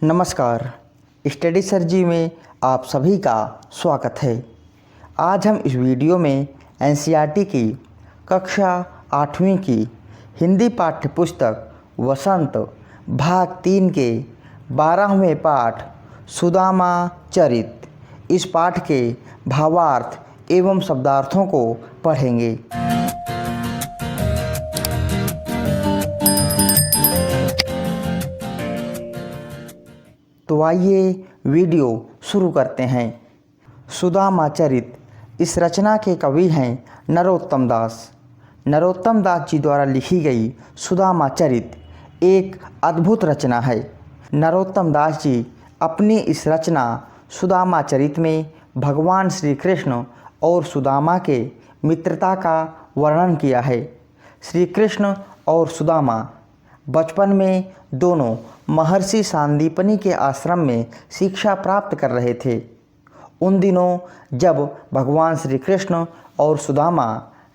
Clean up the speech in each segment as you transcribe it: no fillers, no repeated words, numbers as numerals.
नमस्कार, study sir जी में आप सभी का स्वागत है। आज हम इस वीडियो में एनसीईआरटी की कक्षा 8वीं की हिंदी पाठ्य पुस्तक वसंत भाग 3 के 12वें पाठ सुदामा चरित इस पाठ के भावार्थ एवं शब्दार्थों को पढ़ेंगे। तो आइए वीडियो शुरू करते हैं। सुदामा चरित इस रचना के कवि हैं नरोत्तम दास। नरोत्तम दास जी द्वारा लिखी गई सुदामा चरित एक अद्भुत रचना है। नरोत्तम दास जी अपनी इस रचना सुदामा चरित में भगवान श्री कृष्ण और सुदामा के मित्रता का वर्णन किया है। श्री कृष्ण और सुदामा बचपन में दोनों महर्षि सांदीपनि के आश्रम में शिक्षा प्राप्त कर रहे थे। उन दिनों जब भगवान श्री कृष्ण और सुदामा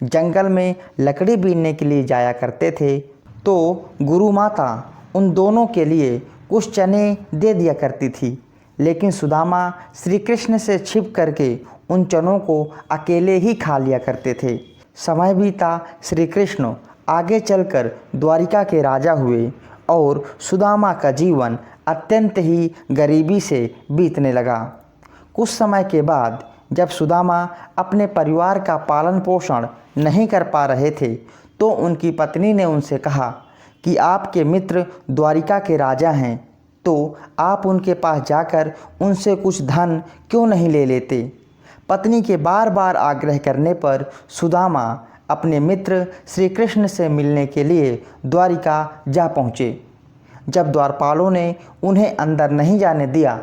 जंगल में लकड़ी बीनने के लिए जाया करते थे तो गुरु माता उन दोनों के लिए कुछ चने दे दिया करती थी, लेकिन सुदामा श्री कृष्ण से छिप करके उन चनों को अकेले ही खा लिया करते थे। समय बीता, श्री कृष्ण आगे चलकर द्वारिका के राजा हुए और सुदामा का जीवन अत्यंत ही गरीबी से बीतने लगा। कुछ समय के बाद जब सुदामा अपने परिवार का पालन पोषण नहीं कर पा रहे थे तो उनकी पत्नी ने उनसे कहा कि आपके मित्र द्वारिका के राजा हैं, तो आप उनके पास जाकर उनसे कुछ धन क्यों नहीं ले लेते। पत्नी के बार बार आग्रह करने पर सुदामा अपने मित्र श्री कृष्ण से मिलने के लिए द्वारिका जा पहुँचे। जब द्वारपालों ने उन्हें अंदर नहीं जाने दिया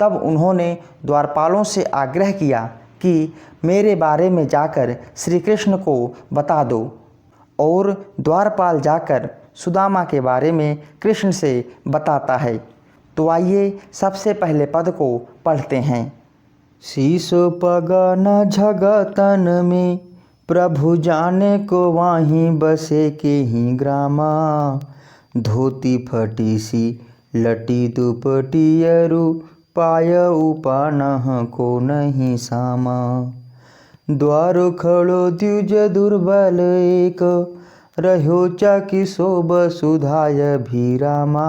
तब उन्होंने द्वारपालों से आग्रह किया कि मेरे बारे में जाकर श्री कृष्ण को बता दो, और द्वारपाल जाकर सुदामा के बारे में कृष्ण से बताता है। तो आइए सबसे पहले पद को पढ़ते हैं। शीश पगन झगतन में प्रभु जाने को वाहीं बसे के ही ग्रामा, धोती फटी सी लटी दुपटियरु पाय उपानह को नहीं सामा, द्वार खड़ो द्विज दुर्बल एक रहो चाकी शोभ सुधाय भीरामा,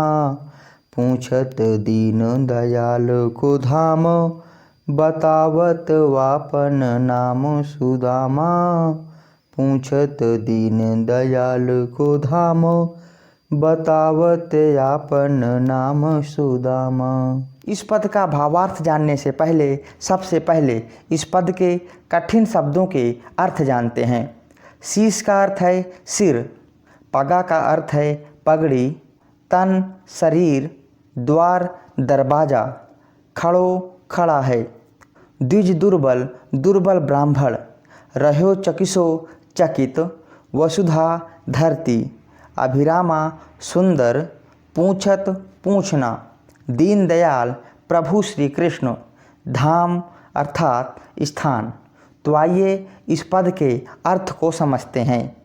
पूछत दीन दयाल को धाम बतावत वापन नाम सुदामा, पूछत दीन दयाल को धाम बतावत आपन नाम सुदामा। इस पद का भावार्थ जानने से पहले सबसे पहले इस पद के कठिन शब्दों के अर्थ जानते हैं। शीश का अर्थ है सिर, पगा का अर्थ है पगड़ी, तन शरीर, द्वार दरवाजा, खड़ो खड़ा है, द्विज दुर्बल दुर्बल ब्राह्मण, रहो चकिसो चकित, वसुधा धरती, अभिरामा सुंदर, पूछत पूछना, दीन दयाल प्रभु श्री कृष्ण, धाम अर्थात स्थान। तो आइए इस पद के अर्थ को समझते हैं।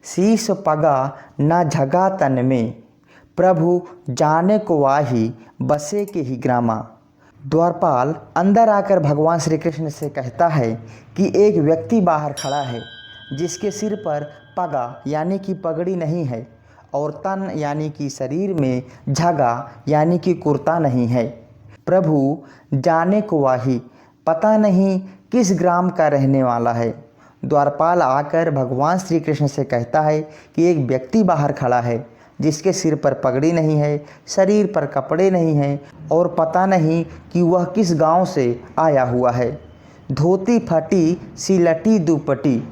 शीश पगा न झगा तन में, प्रभु जाने को वाही बसे के ही ग्रामा। द्वारपाल अंदर आकर भगवान श्री कृष्ण से कहता है कि एक व्यक्ति बाहर खड़ा है जिसके सिर पर पगा यानी कि पगड़ी नहीं है और तन यानी कि शरीर में झगा यानी कि कुर्ता नहीं है। प्रभु जाने को वाही, पता नहीं किस ग्राम का रहने वाला है। द्वारपाल आकर भगवान श्री कृष्ण से कहता है कि एक व्यक्ति बाहर खड़ा है जिसके सिर पर पगड़ी नहीं है, शरीर पर कपड़े नहीं हैं और पता नहीं कि वह किस गांव से आया हुआ है। धोती फटी सी लटी दुपट्टी,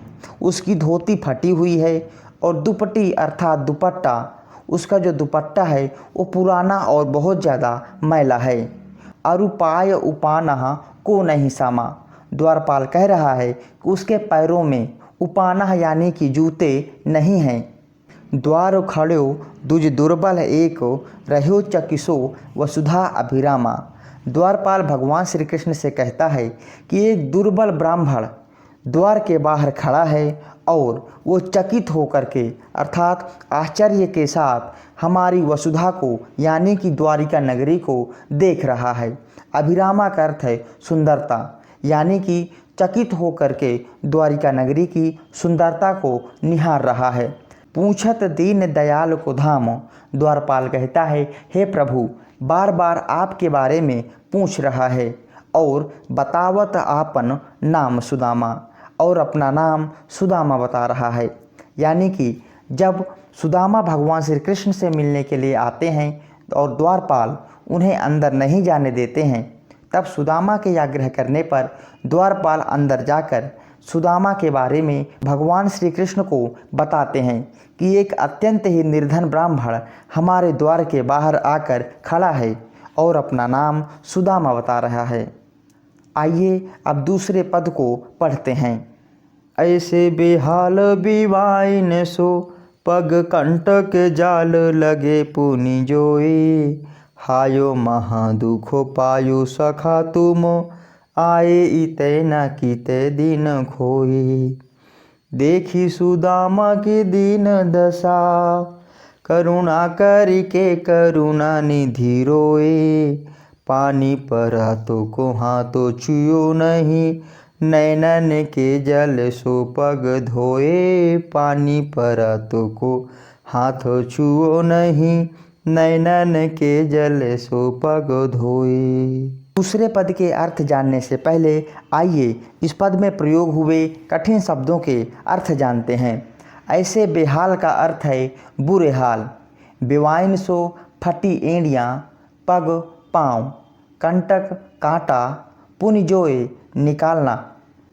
उसकी धोती फटी हुई है और दुपट्टी अर्थात दुपट्टा, उसका जो दुपट्टा है वो पुराना और बहुत ज़्यादा मैला है। अरुपाय उपानह को नहीं सामा, द्वारपाल कह रहा है कि उसके पैरों में उपानह यानी कि जूते नहीं हैं। द्वार खड़ो दुज दुर्बल एक रहो चकिसो वसुधा अभिरामा। द्वारपाल भगवान श्री कृष्ण से कहता है कि एक दुर्बल ब्राह्मण द्वार के बाहर खड़ा है और वो चकित होकर के अर्थात आश्चर्य के साथ हमारी वसुधा को यानी कि द्वारिका नगरी को देख रहा है। अभिरामा का अर्थ है सुंदरता, यानी कि चकित होकर के द्वारिका नगरी की सुंदरता को निहार रहा है। पूछत दीन दयाल को धाम, द्वारपाल कहता है हे प्रभु, बार बार आपके बारे में पूछ रहा है और बतावत आपन नाम सुदामा, और अपना नाम सुदामा बता रहा है। यानी कि जब सुदामा भगवान श्री कृष्ण से मिलने के लिए आते हैं और द्वारपाल उन्हें अंदर नहीं जाने देते हैं, तब सुदामा के आग्रह करने पर द्वारपाल अंदर जाकर सुदामा के बारे में भगवान श्री कृष्ण को बताते हैं कि एक अत्यंत ही निर्धन ब्राह्मण हमारे द्वार के बाहर आकर खड़ा है और अपना नाम सुदामा बता रहा है। आइए अब दूसरे पद को पढ़ते हैं। ऐसे बेहाल बिवाइन सो पग कंटक जाल लगे पुनि जोई, हायो महादुखो पायो सखा तुम आए इते न कीते दिन खोई। देखी सुदामा की दीन दशा करुणा करके करुणा निधि रोए, पानी परा तो को हाथों छुयो नहीं, नैनन के जल सो पग धोए, पानी परा तो को हाथों छुओ नहीं, नैनन के जल सो पग धोए। दूसरे पद के अर्थ जानने से पहले आइए इस पद में प्रयोग हुए कठिन शब्दों के अर्थ जानते हैं। ऐसे बेहाल का अर्थ है बुरे हाल, बेवाइन सो फटी एड़ियाँ, पग पाँव, कंटक कांटा, पुनि जोए निकालना,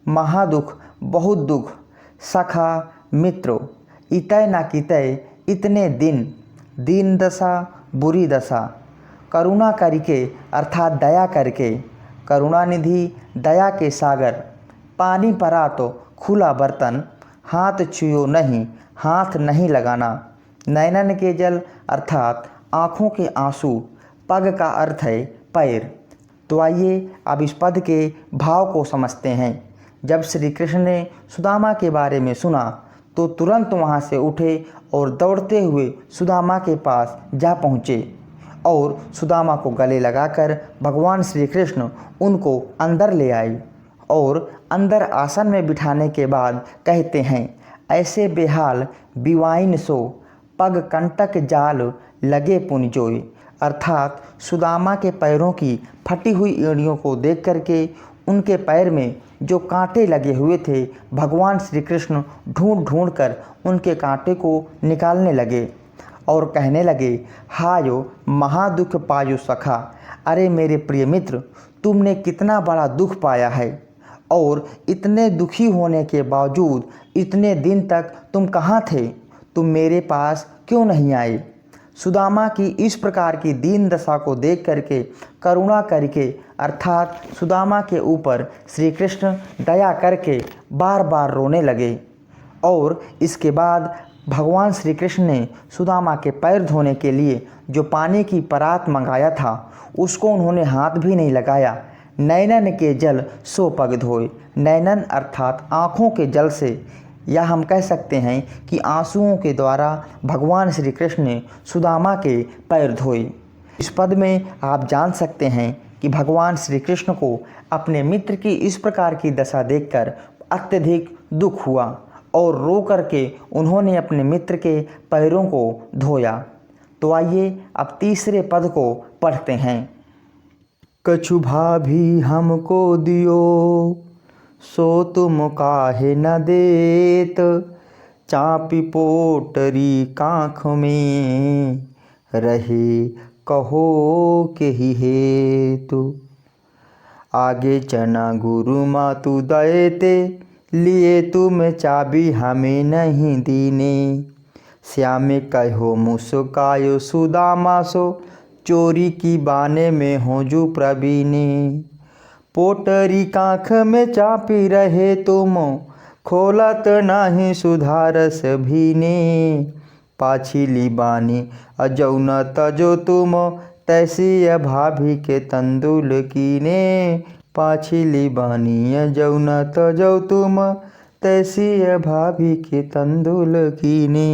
महादुख बहुत दुख, सखा मित्रों, इतय ना कितय इतने दिन, दीन दशा बुरी दशा, करुणा करके अर्थात दया करके, करुणानिधि दया के सागर, पानी परा तो खुला बर्तन, हाथ छुओ नहीं हाथ नहीं लगाना, नैनन के जल अर्थात आँखों के आंसू, पग का अर्थ है पैर। तो आइए अब इस पद के भाव को समझते हैं। जब श्री कृष्ण ने सुदामा के बारे में सुना तो तुरंत वहाँ से उठे और दौड़ते हुए सुदामा के पास जा पहुँचे और सुदामा को गले लगाकर भगवान श्री कृष्ण उनको अंदर ले आए और अंदर आसन में बिठाने के बाद कहते हैं, ऐसे बेहाल बिवाइन सो पग कंटक जाल लगे पुनि जोई, अर्थात सुदामा के पैरों की फटी हुई एड़ियों को देख करके उनके पैर में जो कांटे लगे हुए थे, भगवान श्री कृष्ण ढूंढ ढूंढ कर उनके कांटे को निकालने लगे और कहने लगे, हायो महादुख पायो सखा, अरे मेरे प्रिय मित्र, तुमने कितना बड़ा दुख पाया है और इतने दुखी होने के बावजूद इतने दिन तक तुम कहाँ थे, तुम मेरे पास क्यों नहीं आए। सुदामा की इस प्रकार की दीन दशा को देख करके करुणा करके अर्थात सुदामा के ऊपर श्री कृष्ण दया करके बार बार रोने लगे और इसके बाद भगवान श्री कृष्ण ने सुदामा के पैर धोने के लिए जो पानी की परात मंगाया था उसको उन्होंने हाथ भी नहीं लगाया। नैनन के जल सो पग धोए, नैनन अर्थात आँखों के जल से, या हम कह सकते हैं कि आंसुओं के द्वारा भगवान श्री कृष्ण ने सुदामा के पैर धोए। इस पद में आप जान सकते हैं कि भगवान श्री कृष्ण को अपने मित्र की इस प्रकार की दशा देखकर अत्यधिक दुख हुआ और रो करके उन्होंने अपने मित्र के पैरों को धोया। तो आइए अब तीसरे पद को पढ़ते हैं। कछु भाभी हमको दियो सो तुम काहे न देत, चापी पोटरी काँख में रहे कहो के ही हेतु, आगे चना गुरु मातु दयते, लिए तुम चाबी हमें नहीं दीने, श्यामे कहो मुस्कायो सुदामा सो, चोरी की बाने में हो जू प्रवीणे, पोटरी काँख में चापी रहे तुम, खोलत नाही सुधारस भीने, पाछिली बानी अजौ न तजो तुम, तैसी भाभी के तंदुल कीने, पाछिली बानी जौना तजौ तुम तैसी भाभी के तंदुल कीने।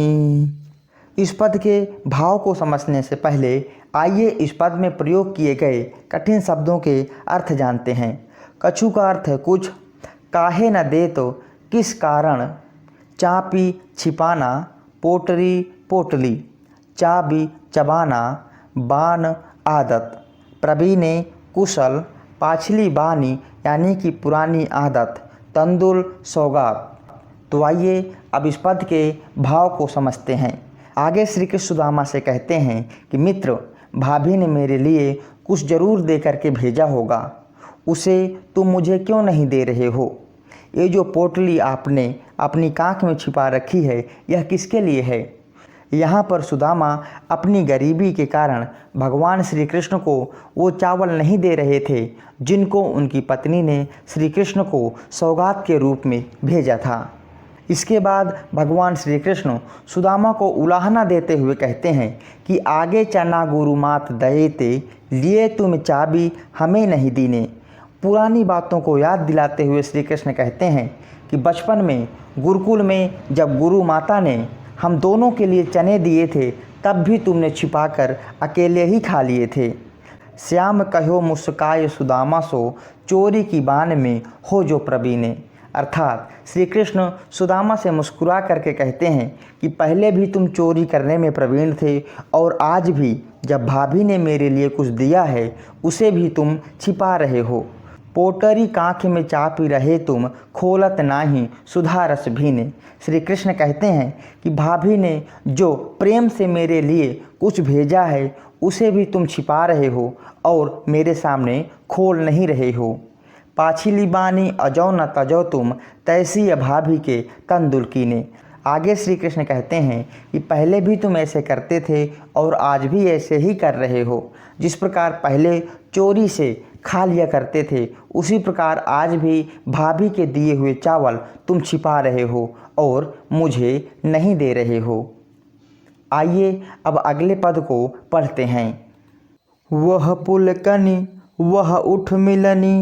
इस पद के भाव को समझने से पहले आइए इस पद में प्रयोग किए गए कठिन शब्दों के अर्थ जानते हैं। कछु का अर्थ है कुछ, काहे न दे तो किस कारण, चापी छिपाना, पोटरी पोटली, चाबी चबाना, बान आदत, प्रवीणे कुशल, पाछली बानी यानी कि पुरानी आदत, तंदुल सौगात। तो आइए अब इस पद के भाव को समझते हैं। आगे श्री कृष्ण सुदामा से कहते हैं कि मित्र, भाभी ने मेरे लिए कुछ जरूर दे करके भेजा होगा, उसे तुम मुझे क्यों नहीं दे रहे हो? ये जो पोटली आपने अपनी कांख में छिपा रखी है, यह किसके लिए है? यहाँ पर सुदामा अपनी गरीबी के कारण भगवान श्री कृष्ण को वो चावल नहीं दे रहे थे जिनको उनकी पत्नी ने श्री कृष्ण को सौगात के रूप में भेजा था। इसके बाद भगवान श्री कृष्ण सुदामा को उलाहना देते हुए कहते हैं कि आगे चना गुरु मात दयेते, लिए तुम चाबी हमें नहीं दीने। पुरानी बातों को याद दिलाते हुए श्री कृष्ण कहते हैं कि बचपन में गुरुकुल में जब गुरु माता ने हम दोनों के लिए चने दिए थे, तब भी तुमने छिपाकर अकेले ही खा लिए थे। श्याम कहो मुस्काए सुदामा सो, चोरी की बान में हो जो प्रवीणे। अर्थात श्री कृष्ण सुदामा से मुस्कुरा करके कहते हैं कि पहले भी तुम चोरी करने में प्रवीण थे और आज भी जब भाभी ने मेरे लिए कुछ दिया है उसे भी तुम छिपा रहे हो। पोटरी कांख में चापी रहे तुम, खोलत नाही सुधा रस भीने। श्री कृष्ण कहते हैं कि भाभी ने जो प्रेम से मेरे लिए कुछ भेजा है उसे भी तुम छिपा रहे हो और मेरे सामने खोल नहीं रहे हो। पाछिली बानी अजौ न तजौ तुम, तैसी भाभी के तंदुल कीने। आगे श्री कृष्ण कहते हैं कि पहले भी तुम ऐसे करते थे और आज भी ऐसे ही कर रहे हो। जिस प्रकार पहले चोरी से खा लिया करते थे, उसी प्रकार आज भी भाभी के दिए हुए चावल तुम छिपा रहे हो और मुझे नहीं दे रहे हो। आइए अब अगले पद को पढ़ते हैं। वह पुलकनी वह उठ मिलनी,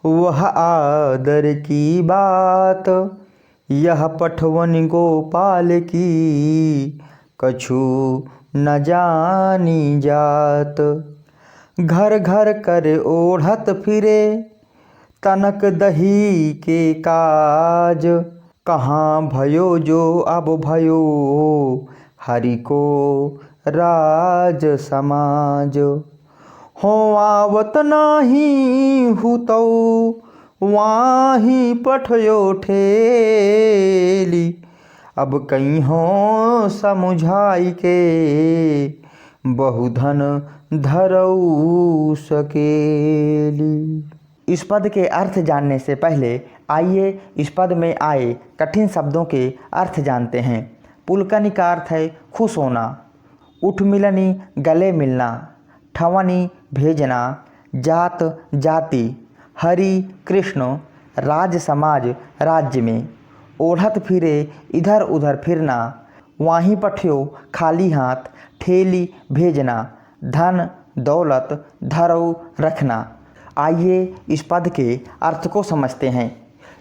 वह आदर की बात, यह पठवन गोपाल की, कछु न जानी जात। घर घर कर ओढ़त फिरे, तनक दही के काज, कहाँ भयो जो अब भयो, हरि को राज समाज। हो आवत नाही हुतौ, वाही पठयो ठेली, अब कहीं हो समुझाई के, बहुधन धरऊ सकेली। इस पद के अर्थ जानने से पहले आइए इस पद में आए कठिन शब्दों के अर्थ जानते हैं। पुलकनी का अर्थ है खुश होना, उठ मिलनी गले मिलना, ठवनी भेजना, जात जाति, हरि कृष्ण, राज समाज राज्य में, ओढ़त फिरे इधर उधर फिरना, वाही पठ्यो खाली हाथ, ठेली भेजना, धन दौलत धरऊ रखना। आइए इस पद के अर्थ को समझते हैं।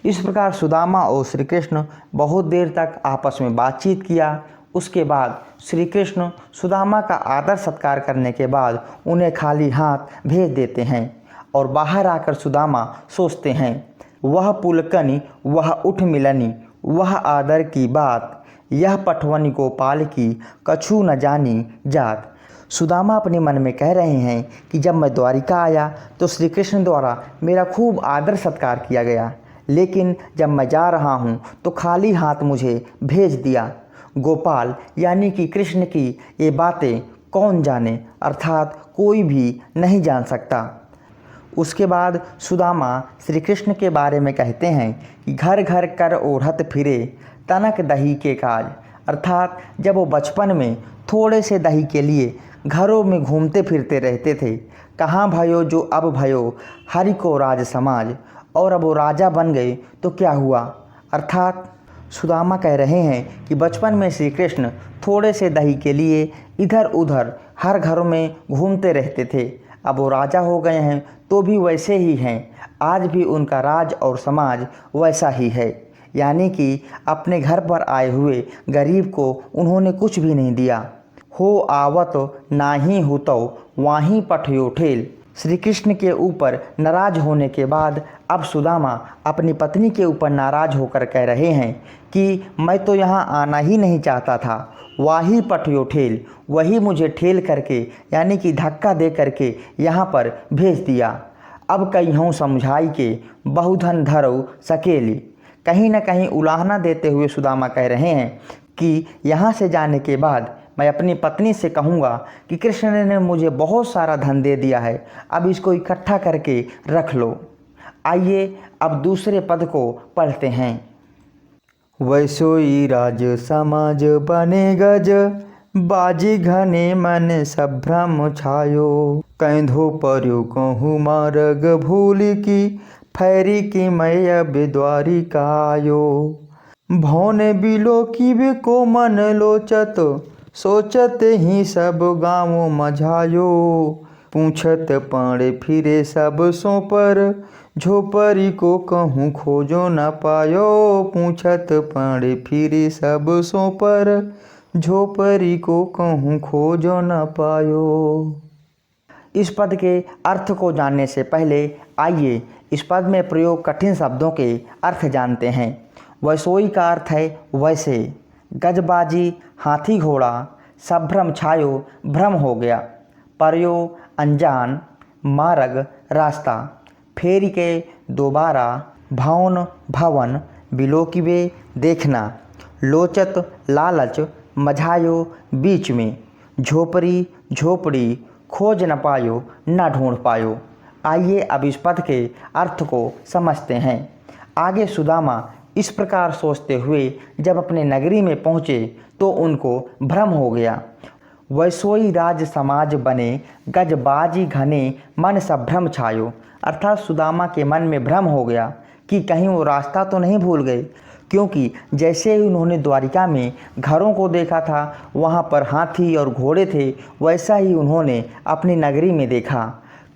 इस प्रकार सुदामा और श्री कृष्ण बहुत देर तक आपस में बातचीत किया। उसके बाद श्री कृष्ण सुदामा का आदर सत्कार करने के बाद उन्हें खाली हाथ भेज देते हैं और बाहर आकर सुदामा सोचते हैं, वह पुलकनी वह उठ मिलनी, वह आदर की बात, यह पठवनी गोपाल की, कछु न जानी जात। सुदामा अपने मन में कह रहे हैं कि जब मैं द्वारिका आया तो श्री कृष्ण द्वारा मेरा खूब आदर सत्कार किया गया, लेकिन जब मैं जा रहा हूँ तो खाली हाथ मुझे भेज दिया। गोपाल यानी कि कृष्ण की ये बातें कौन जाने, अर्थात कोई भी नहीं जान सकता। उसके बाद सुदामा श्री कृष्ण के बारे में कहते हैं कि घर घर कर ओढ़त फिरे, तनक दही के काज। अर्थात जब वो बचपन में थोड़े से दही के लिए घरों में घूमते फिरते रहते थे, कहाँ भयो जो अब भयो, हरि को राज समाज, और अब वो राजा बन गए तो क्या हुआ। अर्थात सुदामा कह रहे हैं कि बचपन में श्री कृष्ण थोड़े से दही के लिए इधर उधर हर घरों में घूमते रहते थे, अब वो राजा हो गए हैं तो भी वैसे ही हैं। आज भी उनका राज और समाज वैसा ही है, यानी कि अपने घर पर आए हुए गरीब को उन्होंने कुछ भी नहीं दिया। हो आवत नाही हुतो वाहीं पठयो ठेल। श्री कृष्ण के ऊपर नाराज होने के बाद अब सुदामा अपनी पत्नी के ऊपर नाराज होकर कह रहे हैं कि मैं तो यहाँ आना ही नहीं चाहता था, वाही पठयो ठेल, वही मुझे ठेल करके यानी कि धक्का दे करके यहाँ पर भेज दिया। अब कहियों समझाई के बहुधन धरऊ सकेली। कहीं न कहीं उलाहना देते हुए सुदामा कह रहे हैं कि यहाँ से जाने के बाद मैं अपनी पत्नी से कहूँगा कि कृष्ण ने मुझे बहुत सारा धन दे दिया है, अब इसको इकट्ठा करके रख लो। आइए अब दूसरे पद को पढ़ते हैं। वैसोई राज समाज बने गज, बाजी घने मन संभ्रम छायो। कैंधो पर्यो कहूँ मार्ग भूल की, फैरी की मैं अब द्वारिका आयो। भौने बिलो की भी को मन लोचत, सोचत ही सब गाँव मझायो। पूछत पाड़े फिरे सब सो पर, झोपड़ी को कहूँ खोजो न पायो। पूछत पाड़े फिरे सब सो पर, झोपड़ी को कहूँ खोजो न पायो। इस पद के अर्थ को जानने से पहले आइए इस पद में प्रयोग कठिन शब्दों के अर्थ जानते हैं। वैसोई का अर्थ है वैसे, गजबाजी हाथी घोड़ा, संभ्रम छायो भ्रम हो गया, पर्यो अनजान, मार्ग रास्ता, फेरी के दोबारा, भवन भवन, बिलोकिवे देखना, लोचत लालच, मझायो बीच में, झोपड़ी झोपड़ी, खोज न पायो न ढूंढ पायो। आइए अब इस पद के अर्थ को समझते हैं। आगे सुदामा इस प्रकार सोचते हुए जब अपने नगरी में पहुँचे तो उनको भ्रम हो गया। वैसोई राज समाज बने, गजबाजी घने मन संभ्रम छायो। अर्थात सुदामा के मन में भ्रम हो गया कि कहीं वो रास्ता तो नहीं भूल गए, क्योंकि जैसे ही उन्होंने द्वारिका में घरों को देखा था वहाँ पर हाथी और घोड़े थे, वैसा ही उन्होंने अपनी नगरी में देखा।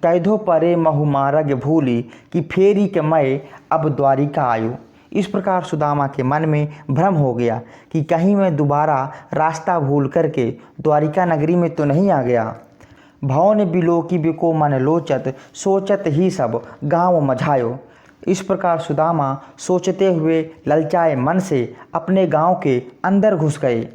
कैधो परे महु मार्ग भूली, कि फेरी के मैं अब द्वारिका आयो। इस प्रकार सुदामा के मन में भ्रम हो गया कि कहीं मैं दोबारा रास्ता भूल करके द्वारिका नगरी में तो नहीं आ गया। भवन बिलो की बिको मन लोचत, सोचत ही सब गाँव मझायो। इस प्रकार सुदामा सोचते हुए ललचाए मन से अपने गांव के अंदर घुस गए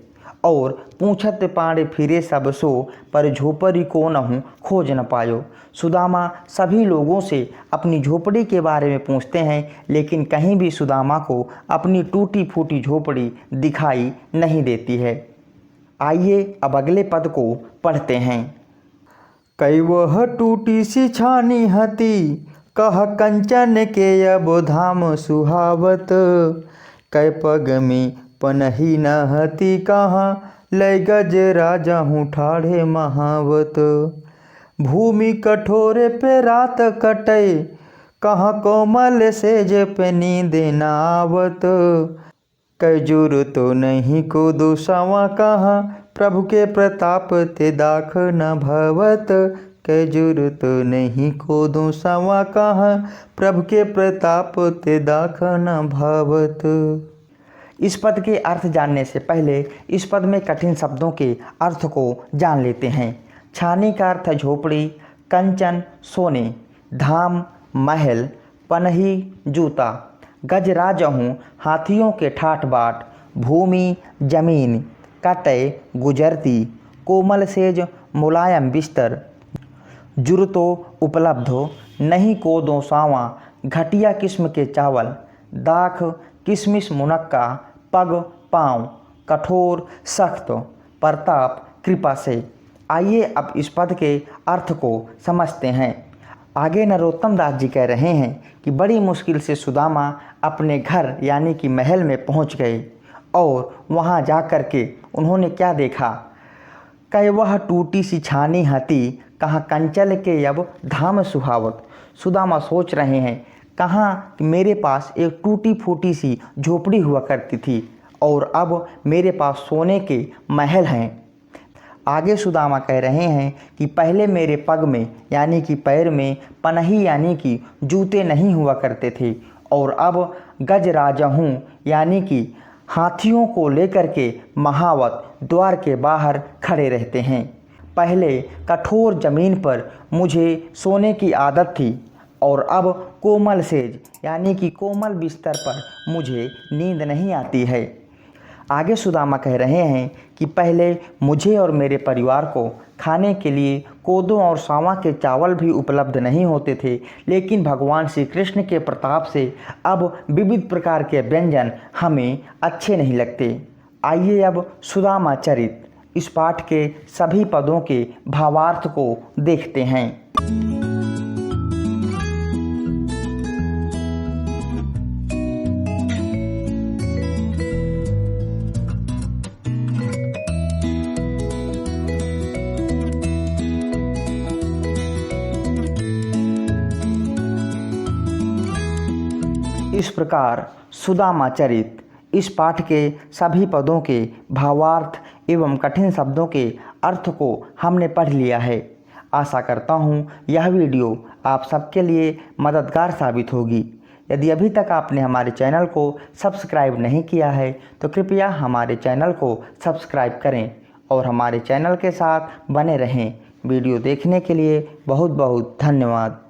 और पूछत पाड़े फिरे सब सो, पर झोपड़ी को नहूँ खोज न पायो। सुदामा सभी लोगों से अपनी झोपड़ी के बारे में पूछते हैं, लेकिन कहीं भी सुदामा को अपनी टूटी फूटी झोपड़ी दिखाई नहीं देती है। आइए अब अगले पद को पढ़ते हैं। कई वह टूटी सी छानी हती, कह कंचन के अब धाम सुहावत। कै पग में पनही न हती, कहाँ लय गज राजा हूँ ठाढ़े महावत। भूमि कठोरे पे रात कटे, कहाँ कोमल सेज पे नींद न आवत। कैजुर तो नहीं को दोसावा, कहाँ प्रभु के प्रताप ते दाख न भवत। कैजुर तो नहीं को दोसावा, कहाँ प्रभु के प्रताप ते दाख न भवत। इस पद के अर्थ जानने से पहले इस पद में कठिन शब्दों के अर्थ को जान लेते हैं। छानी का अर्थ है झोपड़ी, कंचन सोने, धाम महल, पनही जूता, गजराजहूँ हाथियों के ठाठ बाट, भूमि जमीन, कटय गुजरती, कोमल सेज मुलायम बिस्तर, जुरतो उपलब्ध हो, नहीं को दो सावा, घटिया किस्म के चावल, दाख किशमिश मुनक्का, पग पाँव, कठोर सख्त, प्रताप कृपा से। आइए अब इस पद के अर्थ को समझते हैं। आगे नरोत्तम दास जी कह रहे हैं कि बड़ी मुश्किल से सुदामा अपने घर यानी कि महल में पहुंच गए और वहां जाकर के उन्होंने क्या देखा। कह वह टूटी सी छानी हती, कहाँ कंचल के अब धाम सुहावत। सुदामा सोच रहे हैं कहाँ मेरे पास एक टूटी फूटी सी झोपड़ी हुआ करती थी और अब मेरे पास सोने के महल हैं। आगे सुदामा कह रहे हैं कि पहले मेरे पग में यानी कि पैर में पनही यानी कि जूते नहीं हुआ करते थे और अब गजराजा हूँ यानी कि हाथियों को लेकर के महावत द्वार के बाहर खड़े रहते हैं। पहले कठोर ज़मीन पर मुझे सोने की आदत थी और अब कोमल सेज यानी कि कोमल बिस्तर पर मुझे नींद नहीं आती है। आगे सुदामा कह रहे हैं कि पहले मुझे और मेरे परिवार को खाने के लिए कोदो और सावा के चावल भी उपलब्ध नहीं होते थे, लेकिन भगवान श्री कृष्ण के प्रताप से अब विविध प्रकार के व्यंजन हमें अच्छे नहीं लगते। आइए अब सुदामा चरित इस पाठ के सभी पदों के भावार्थ को देखते हैं। इस प्रकार सुदामा चरित इस पाठ के सभी पदों के भावार्थ एवं कठिन शब्दों के अर्थ को हमने पढ़ लिया है। आशा करता हूँ यह वीडियो आप सबके लिए मददगार साबित होगी। यदि अभी तक आपने हमारे चैनल को सब्सक्राइब नहीं किया है तो कृपया हमारे चैनल को सब्सक्राइब करें और हमारे चैनल के साथ बने रहें। वीडियो देखने के लिए बहुत बहुत धन्यवाद।